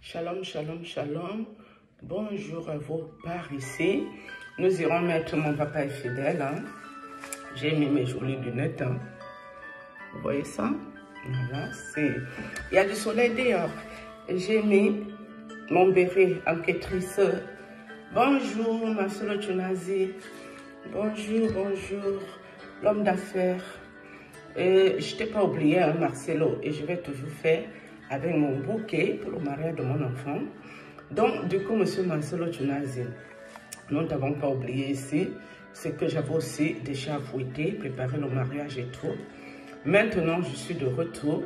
Shalom, shalom, shalom. Bonjour à vous par ici. Nous irons mettre mon papa est fidèle. Hein. J'ai mis mes jolies lunettes. Hein. Vous voyez ça? Voilà, c'est... Il y a du soleil dehors. J'ai mis mon béret enquêtrice. Bonjour, Marcelo Chunazi. Bonjour, bonjour, l'homme d'affaires. Je t'ai pas oublié, hein, Marcelo, et je vais toujours faire avec mon bouquet pour le mariage de mon enfant. Donc, du coup, monsieur Marcelo Chunazi, nous ne t'avons pas oublié ici. C'est que j'avais aussi déjà fouetté, préparé le mariage et tout. Maintenant, je suis de retour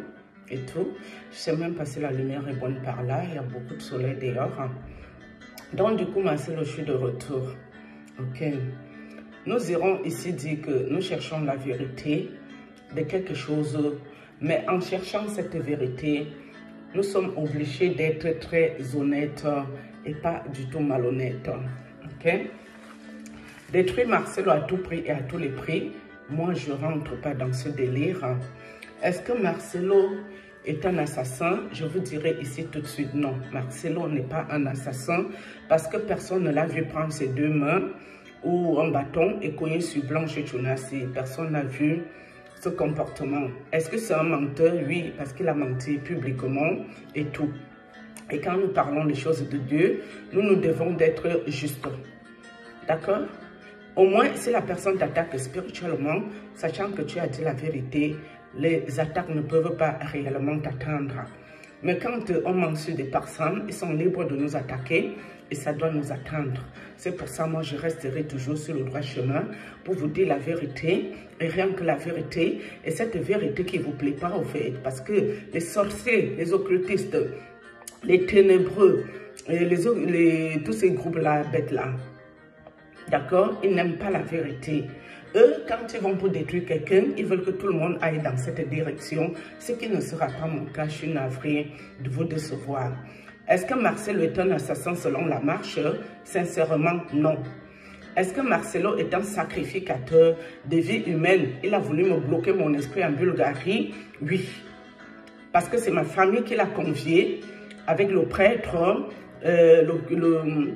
et tout. Je sais même pas si la lumière est bonne par là. Il y a beaucoup de soleil dehors. Hein. Donc, du coup, Marcelo, je suis de retour. Ok. Nous irons ici dire que nous cherchons la vérité de quelque chose. Mais en cherchant cette vérité, nous sommes obligés d'être très honnêtes et pas du tout malhonnêtes. Ok? Détruire Marcelo à tout prix et à tous les prix, moi je ne rentre pas dans ce délire. Est-ce que Marcelo est un assassin? Je vous dirai ici tout de suite non. Marcelo n'est pas un assassin parce que personne ne l'a vu prendre ses deux mains ou un bâton et cogner sur Blanche Chunazi. Personne n'a vu ce comportement. Est-ce que c'est un menteur? Oui, parce qu'il a menti publiquement et tout. Et quand nous parlons des choses de Dieu, nous devons d'être justes. D'accord? Au moins, si la personne t'attaque spirituellement, sachant que tu as dit la vérité, les attaques ne peuvent pas réellement t'atteindre. Mais quand on ment sur des personnes, ils sont libres de nous attaquer et ça doit nous attendre. C'est pour ça, moi, je resterai toujours sur le droit chemin pour vous dire la vérité et rien que la vérité. Et cette vérité qui ne vous plaît pas, au fait, parce que les sorciers, les occultistes, les ténébreux, et tous ces groupes-là, bêtes-là, d'accord, ils n'aiment pas la vérité. Eux, quand ils vont pour détruire quelqu'un, ils veulent que tout le monde aille dans cette direction, ce qui ne sera pas mon cas. Je suis navrée de vous décevoir. Est-ce que Marcelo est un assassin selon la marche? Sincèrement, non. Est-ce que Marcelo est un sacrificateur de vie humaine? Il a voulu me bloquer mon esprit en Bulgarie? Oui. Parce que c'est ma famille qui l'a convié avec le prêtre, le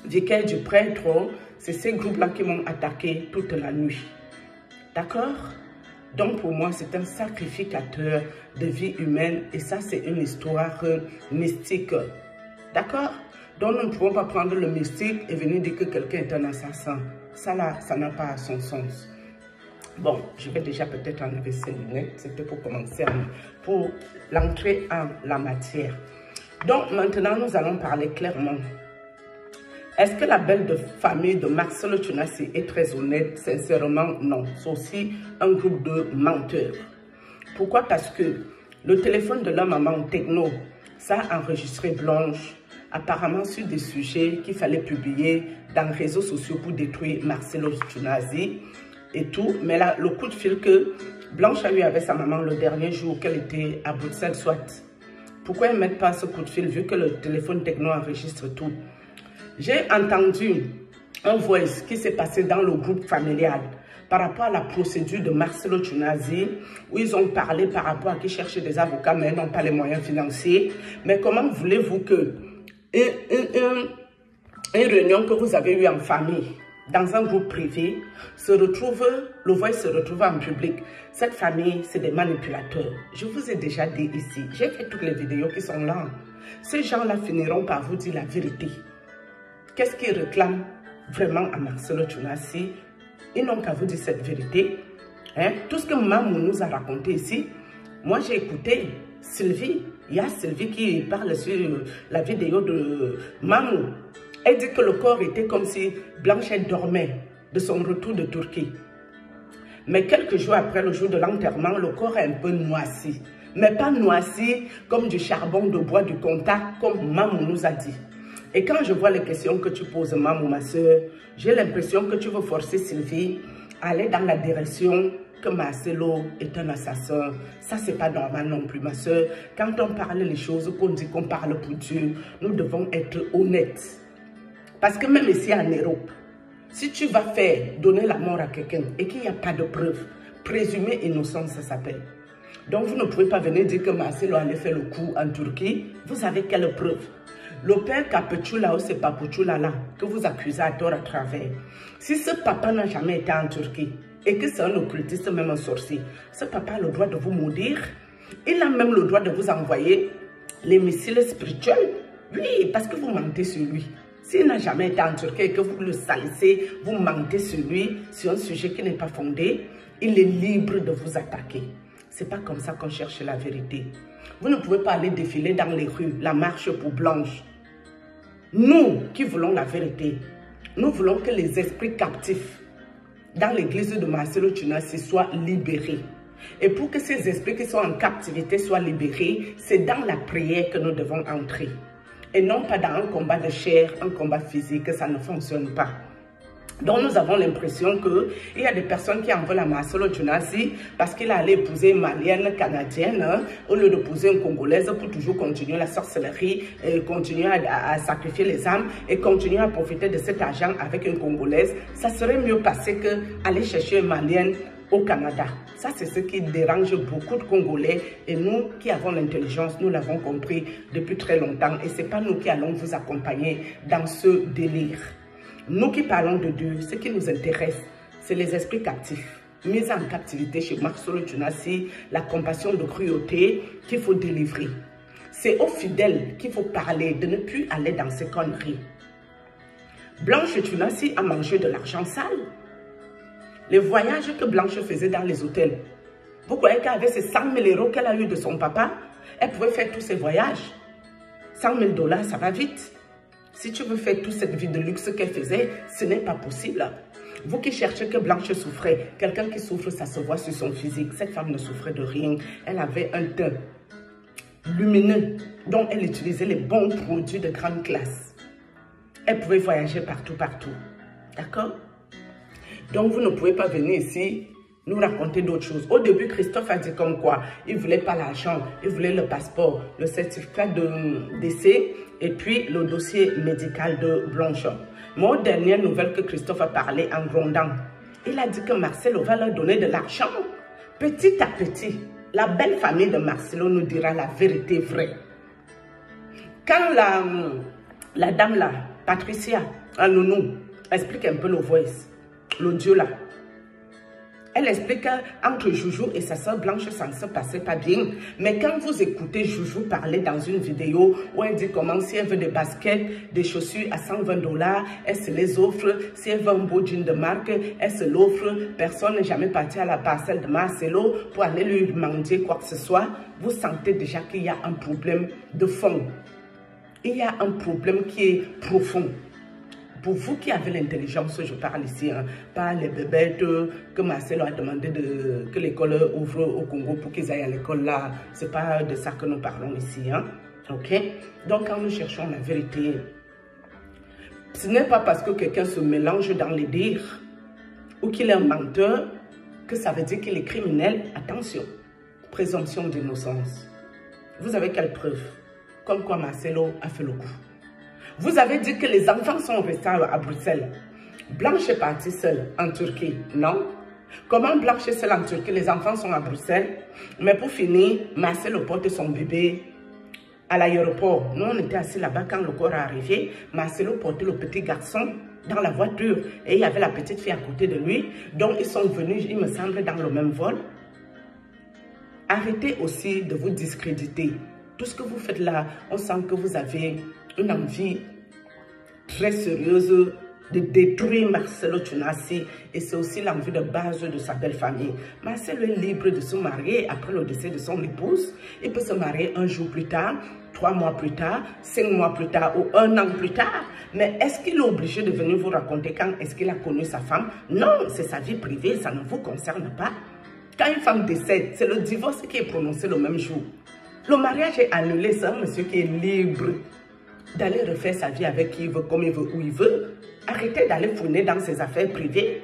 vicaire du prêtre. C'est ces groupes-là qui m'ont attaqué toute la nuit. D'accord? Donc pour moi, c'est un sacrificateur de vie humaine et ça, c'est une histoire mystique. D'accord? Donc nous ne pouvons pas prendre le mystique et venir dire que quelqu'un est un assassin. Ça là, ça n'a pas son sens. Bon, je vais déjà peut-être enlever ces lunettes. C'était pour commencer, pour l'entrée en la matière. Donc maintenant, nous allons parler clairement. Est-ce que la belle de famille de Marcelo Chunazi est très honnête? Sincèrement, non. C'est aussi un groupe de menteurs. Pourquoi? Parce que le téléphone de la maman techno, ça a enregistré Blanche, apparemment sur des sujets qu'il fallait publier dans les réseaux sociaux pour détruire Marcelo Chunazi et tout. Mais là, le coup de fil que Blanche a eu avec sa maman le dernier jour qu'elle était à Bruxelles, soit. Pourquoi ils ne mettent pas ce coup de fil vu que le téléphone techno enregistre tout? J'ai entendu un voice qui s'est passé dans le groupe familial par rapport à la procédure de Marcelo Chunazi, où ils ont parlé par rapport à qui cherchaient des avocats, mais n'ont pas les moyens financiers. Mais comment voulez-vous que une réunion que vous avez eue en famille, dans un groupe privé, le voice se retrouve en public? Cette famille, c'est des manipulateurs. Je vous ai déjà dit ici, j'ai fait toutes les vidéos qui sont là. Ces gens-là finiront par vous dire la vérité. Qu'est-ce qu'ils réclament vraiment à Marcelo Chunazi? Ils n'ont qu'à vous dire cette vérité. Hein? Tout ce que Mamou nous a raconté ici, moi j'ai écouté Sylvie. Il y a Sylvie qui parle sur la vidéo de Mamou. Elle dit que le corps était comme si Blanchette dormait de son retour de Turquie. Mais quelques jours après le jour de l'enterrement, le corps est un peu noirci. Mais pas noirci comme du charbon de bois du contact, comme Mamou nous a dit. Et quand je vois les questions que tu poses, Mamou, ma soeur, j'ai l'impression que tu veux forcer Sylvie à aller dans la direction que Marcelo est un assassin. Ça, c'est pas normal non plus, ma soeur. Quand on parle les choses, qu'on dit qu'on parle pour Dieu, nous devons être honnêtes. Parce que même ici en Europe, si tu vas donner la mort à quelqu'un et qu'il n'y a pas de preuve, présumée innocence, ça s'appelle. Donc, vous ne pouvez pas venir dire que Marcelo allait faire le coup en Turquie. Vous avez quelle preuve? le père Capuchula ou c'est Papuchula là, que vous accusez à tort à travers, si ce papa n'a jamais été en Turquie et que c'est un occultiste, même un sorcier, ce papa a le droit de vous maudire. Il a même le droit de vous envoyer les missiles spirituels. Oui, parce que vous mentez sur lui. S'il n'a jamais été en Turquie et que vous le salissez, vous mentez sur lui, sur un sujet qui n'est pas fondé, il est libre de vous attaquer. Ce n'est pas comme ça qu'on cherche la vérité. Vous ne pouvez pas aller défiler dans les rues, la marche pour Blanche. Nous qui voulons la vérité, nous voulons que les esprits captifs dans l'église de Marcelo Tunasi soient libérés. Et pour que ces esprits qui sont en captivité soient libérés, c'est dans la prière que nous devons entrer. Et non pas dans un combat de chair, un combat physique, ça ne fonctionne pas. Donc nous avons l'impression qu'il y a des personnes qui en veulent à Marcelo Tunasi parce qu'il allait épouser une malienne canadienne au lieu d'épouser une congolaise pour toujours continuer la sorcellerie, et continuer à sacrifier les âmes et continuer à profiter de cet argent avec une congolaise. Ça serait mieux passé qu'aller chercher une malienne au Canada. Ça, c'est ce qui dérange beaucoup de Congolais et nous qui avons l'intelligence, nous l'avons compris depuis très longtemps et ce n'est pas nous qui allons vous accompagner dans ce délire. Nous qui parlons de Dieu, ce qui nous intéresse, c'est les esprits captifs, mis en captivité chez Marcelo Tunasi, la compassion de cruauté qu'il faut délivrer. C'est aux fidèles qu'il faut parler, de ne plus aller dans ces conneries. Blanche Tunasi a mangé de l'argent sale. Les voyages que Blanche faisait dans les hôtels, vous croyez qu'avec ces 100 000 € qu'elle a eu de son papa, elle pouvait faire tous ces voyages? 100 000 $, ça va vite. Si tu veux faire toute cette vie de luxe qu'elle faisait, ce n'est pas possible. Vous qui cherchez que Blanche souffrait, quelqu'un qui souffre, ça se voit sur son physique. Cette femme ne souffrait de rien. Elle avait un teint lumineux dont elle utilisait les bons produits de grande classe. Elle pouvait voyager partout, partout. D'accord? Donc, vous ne pouvez pas venir ici nous raconter d'autres choses. Au début, Christophe a dit comme quoi il ne voulait pas l'argent, il voulait le passeport, le certificat de décès et puis le dossier médical de Blanche. Mais aux dernières nouvelles que Christophe a parlé en grondant, il a dit que Marcelo va leur donner de l'argent. Petit à petit, la belle famille de Marcelo nous dira la vérité vraie. Quand la dame là, Patricia, un nounou, explique un peu le voice, l'audio là. Elle explique qu'entre Joujou et sa soeur Blanche, ça ne se passait pas bien. Mais quand vous écoutez Joujou parler dans une vidéo où elle dit comment si elle veut des baskets, des chaussures à 120 $, elle se les offre. Si elle veut un beau jean de marque, elle se l'offre. Personne n'est jamais parti à la parcelle de Marcelo pour aller lui demander quoi que ce soit. Vous sentez déjà qu'il y a un problème de fond. Il y a un problème qui est profond. Pour vous qui avez l'intelligence, je parle ici, hein, pas les bébêtes que Marcelo a demandé que l'école ouvre au Congo pour qu'ils aillent à l'école là. Ce n'est pas de ça que nous parlons ici. Hein. Ok? Donc quand nous cherchons la vérité, ce n'est pas parce que quelqu'un se mélange dans les dires ou qu'il est un menteur que ça veut dire qu'il est criminel. Attention, présomption d'innocence. Vous avez quelle preuve? Comme quoi Marcelo a fait le coup. Vous avez dit que les enfants sont restés à Bruxelles. Blanche est partie seule en Turquie, non? Comment Blanche est seule en Turquie? Les enfants sont à Bruxelles. Mais pour finir, Marcelo porte son bébé à l'aéroport. Nous, on était assis là-bas quand le corps est arrivé. Marcelo portait le petit garçon dans la voiture. Et il y avait la petite fille à côté de lui. Donc, ils sont venus, il me semble, dans le même vol. Arrêtez aussi de vous discréditer. Tout ce que vous faites là, on sent que vous avez une envie très sérieuse de détruire Marcelo Tunasi et c'est aussi l'envie de base de sa belle famille. Marcelo est libre de se marier après le décès de son épouse. Il peut se marier un jour plus tard, 3 mois plus tard, 5 mois plus tard ou 1 an plus tard. Mais est-ce qu'il est obligé de venir vous raconter quand est-ce qu'il a connu sa femme? Non, c'est sa vie privée, ça ne vous concerne pas. Quand une femme décède, c'est le divorce qui est prononcé le même jour. Le mariage est annulé, c'est un monsieur qui est libre d'aller refaire sa vie avec qui il veut, comme il veut, où il veut. Arrêtez d'aller fouiner dans ses affaires privées.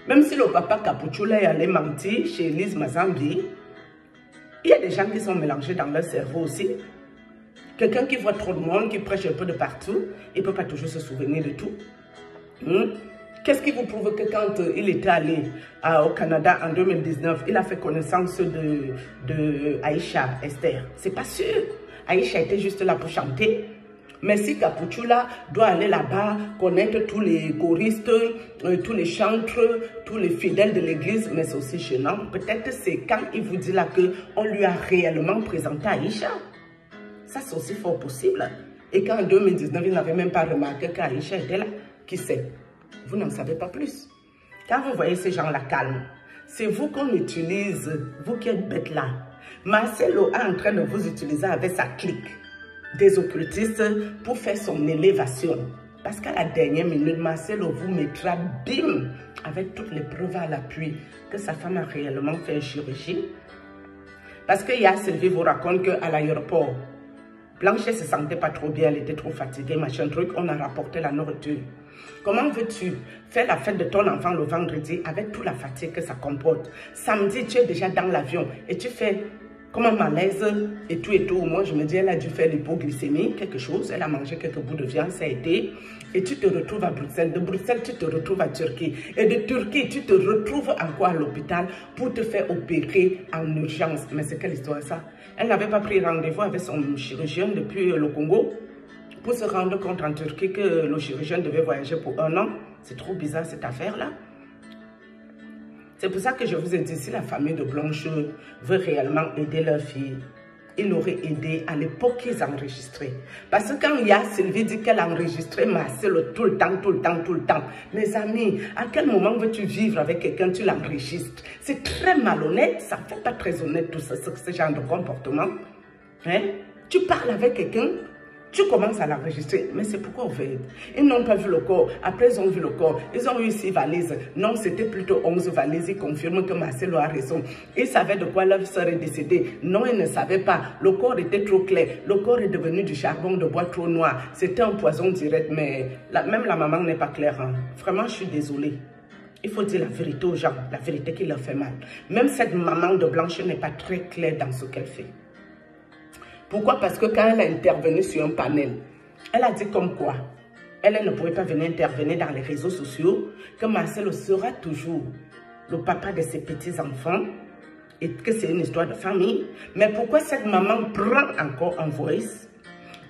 Même si le papa Capuchula est allé mentir chez Elise Mazambi, il y a des gens qui sont mélangés dans leur cerveau aussi. Quelqu'un qui voit trop de monde, qui prêche un peu de partout, il ne peut pas toujours se souvenir de tout. Qu'est-ce qui vous prouve que quand il était allé au Canada en 2019, il a fait connaissance de Aïcha Esther? C'est pas sûr. Aïcha était juste là pour chanter. Mais si Capuchula doit aller là-bas, connaître tous les choristes, tous les chantres, tous les fidèles de l'église, mais c'est aussi gênant. Peut-être c'est quand il vous dit là qu'on lui a réellement présenté Aïcha. Ça, c'est aussi fort possible. Et qu'en 2019, il n'avait même pas remarqué qu'Aïcha était là. Qui sait? Vous n'en savez pas plus. Quand vous voyez ces gens-là calmes, c'est vous qu'on utilise, vous qui êtes bêtes là. Marcelo est en train de vous utiliser avec sa clique des occultistes pour faire son élévation. Parce qu'à la dernière minute, Marcelo vous mettra bim avec toutes les preuves à l'appui que sa femme a réellement fait une chirurgie. Parce que Sylvie vous raconte qu'à l'aéroport, Blanche ne se sentait pas trop bien, elle était trop fatiguée, machin truc, on a rapporté la nourriture. Comment veux-tu faire la fête de ton enfant le vendredi avec toute la fatigue que ça comporte? Samedi, tu es déjà dans l'avion et tu fais comme un malaise et tout. Moi, je me dis, elle a dû faire l'hypoglycémie, quelque chose. Elle a mangé quelques bouts de viande, ça a été. Et tu te retrouves à Bruxelles. De Bruxelles, tu te retrouves à Turquie. Et de Turquie, tu te retrouves encore à l'hôpital pour te faire opérer en urgence. Mais c'est quelle histoire ça? Elle n'avait pas pris rendez-vous avec son chirurgien depuis le Congo pour se rendre compte en Turquie que le chirurgien devait voyager pour 1 an. C'est trop bizarre cette affaire-là. C'est pour ça que je vous ai dit, si la famille de Blanche veut réellement aider leur fille, il l'aurait aidé à l'époque qu'ils enregistraient. Parce que quand Sylvie dit qu'elle a enregistré Marcelo tout le temps, mes amis, à quel moment veux-tu vivre avec quelqu'un, tu l'enregistres? C'est très malhonnête, ça ne fait pas très honnête tout ça, ce genre de comportement. Hein? Tu parles avec quelqu'un, tu commences à l'enregistrer, mais c'est pourquoi au fait, ils n'ont pas vu le corps. Après, ils ont vu le corps. Ils ont eu 6 valises. Non, c'était plutôt 11 valises. Ils confirment que Marcelo a raison. Ils savaient de quoi leur soeur est décédée. Non, ils ne savaient pas. Le corps était trop clair. Le corps est devenu du charbon de bois trop noir. C'était un poison direct, mais même la maman n'est pas claire. Hein. Vraiment, je suis désolée. Il faut dire la vérité aux gens, la vérité qui leur fait mal. Même cette maman de Blanche n'est pas très claire dans ce qu'elle fait. Pourquoi? Parce que quand elle a intervenu sur un panel, elle a dit comme quoi elle ne pourrait pas venir intervenir dans les réseaux sociaux, que Marcelo sera toujours le papa de ses petits-enfants et que c'est une histoire de famille. Mais pourquoi cette maman prend encore un voice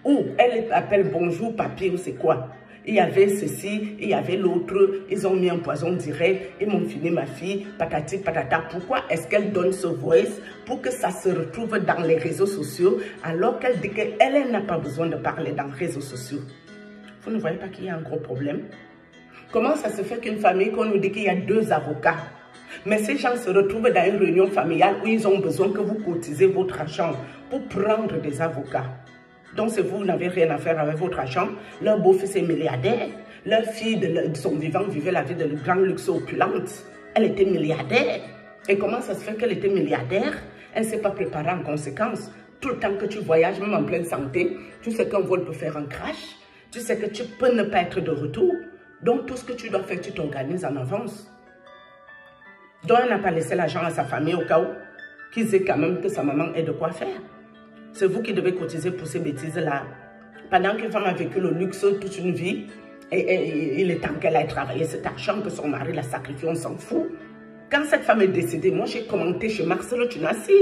où elle appelle bonjour papi ou c'est quoi? Il y avait ceci, il y avait l'autre, ils ont mis un poison direct, ils m'ont fini ma fille, patati patata. Pourquoi est-ce qu'elle donne ce voice pour que ça se retrouve dans les réseaux sociaux alors qu'elle dit qu'elle n'a pas besoin de parler dans les réseaux sociaux? Vous ne voyez pas qu'il y a un gros problème? Comment ça se fait qu'une famille, qu'on nous dit qu'il y a 2 avocats, mais ces gens se retrouvent dans une réunion familiale où ils ont besoin que vous cotisez votre argent pour prendre des avocats? Donc, si vous n'avez rien à faire avec votre argent, leur beau-fils est milliardaire. Leur fille, de son vivant, vivait la vie de grand luxe opulente. Elle était milliardaire. Et comment ça se fait qu'elle était milliardaire? Elle ne s'est pas préparée en conséquence. Tout le temps que tu voyages, même en pleine santé, tu sais qu'un vol peut faire un crash. Tu sais que tu peux ne pas être de retour. Donc, tout ce que tu dois faire, tu t'organises en avance. Donc, elle n'a pas laissé l'argent à sa famille au cas où qu'ils aient quand même que sa maman ait de quoi faire. C'est vous qui devez cotiser pour ces bêtises-là. Pendant qu'une femme a vécu le luxe toute une vie, et il est temps qu'elle aille travailler cet argent que son mari l'a sacrifié, on s'en fout. Quand cette femme est décédée, moi j'ai commenté chez Marcelo Tunasi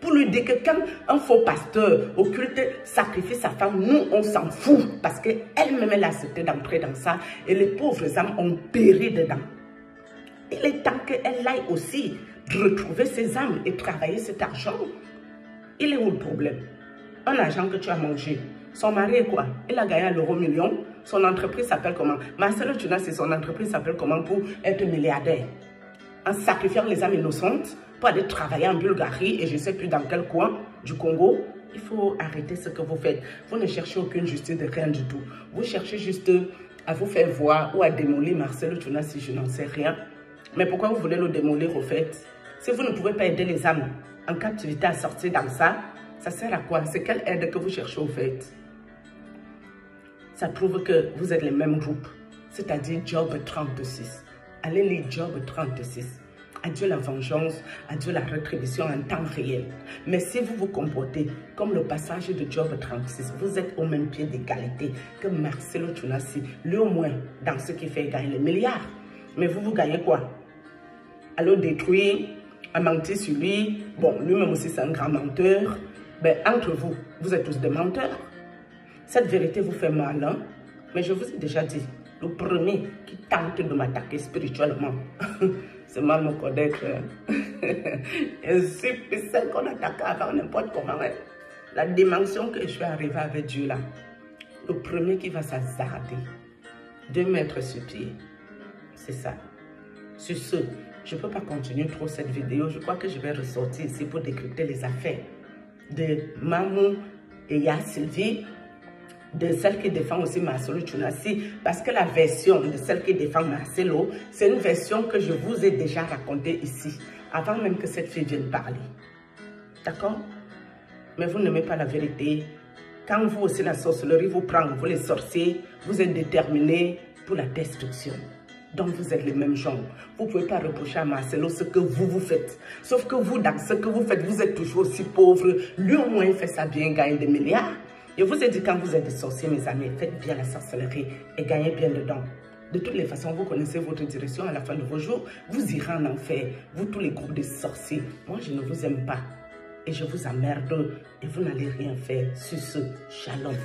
pour lui dire que quand un faux pasteur occulte sacrifie sa femme, nous on s'en fout. Parce qu'elle-même elle a accepté d'entrer dans ça et les pauvres âmes ont péri dedans. Il est temps qu'elle aille aussi retrouver ses âmes et travailler cet argent. Il est où le problème? Un argent que tu as mangé. Son mari est quoi? Il a gagné l'euro-million. Son entreprise s'appelle comment? Marcelo Tunasi, son entreprise s'appelle comment pour être milliardaire? En sacrifiant les âmes innocentes pour aller travailler en Bulgarie et je ne sais plus dans quel coin du Congo. Il faut arrêter ce que vous faites. Vous ne cherchez aucune justice de rien du tout. Vous cherchez juste à vous faire voir ou à démolir Marcelo Tunasi, je n'en sais rien. Mais pourquoi vous voulez le démolir au fait? Si vous ne pouvez pas aider les âmes en captivité à sortir dans ça, ça sert à quoi? C'est quelle aide que vous cherchez au fait? Ça prouve que vous êtes les mêmes groupes, c'est-à-dire Job 36. Allez lire Job 36. Adieu la vengeance, adieu la rétribution en temps réel. Mais si vous vous comportez comme le passage de Job 36, vous êtes au même pied d'égalité que Marcelo Tunasi, lui au moins dans ce qui fait gagner les milliards. Mais vous gagnez quoi? Allez détruire, à mentir sur lui. Bon, lui-même aussi c'est un grand menteur. Mais entre vous, vous êtes tous des menteurs. Cette vérité vous fait mal, hein? Mais je vous ai déjà dit, le premier qui tente de m'attaquer spirituellement, c'est mal me connaître. Et c'est celle qu'on attaque avant n'importe comment. Hein? La dimension que je suis arrivée avec Dieu là, le premier qui va s'hasarder de mettre sur pied, c'est ça. Sur ce, je ne peux pas continuer trop cette vidéo. Je crois que je vais ressortir ici pour décrypter les affaires de Mamou et Ya Sylvie, de celle qui défend aussi Marcelo Tchounassi, parce que la version de celle qui défend Marcelo, c'est une version que je vous ai déjà racontée ici, avant même que cette fille vienne parler. D'accord? Mais vous n'aimez pas la vérité. Quand vous aussi la sorcellerie vous prend, vous les sorciers, vous êtes déterminés pour la destruction. Donc vous êtes les mêmes gens. Vous ne pouvez pas reprocher à Marcelo ce que vous faites. Sauf que vous, dans ce que vous faites, vous êtes toujours aussi pauvre. Lui au moins fait ça bien, gagne des milliards. Je vous ai dit, quand vous êtes des sorciers, mes amis, faites bien la sorcellerie et gagnez bien dedans. De toutes les façons, vous connaissez votre direction à la fin de vos jours. Vous irez en enfer. Vous, tous les groupes de sorciers. Moi, je ne vous aime pas. Et je vous emmerde. Et vous n'allez rien faire. Sur ce, shalom.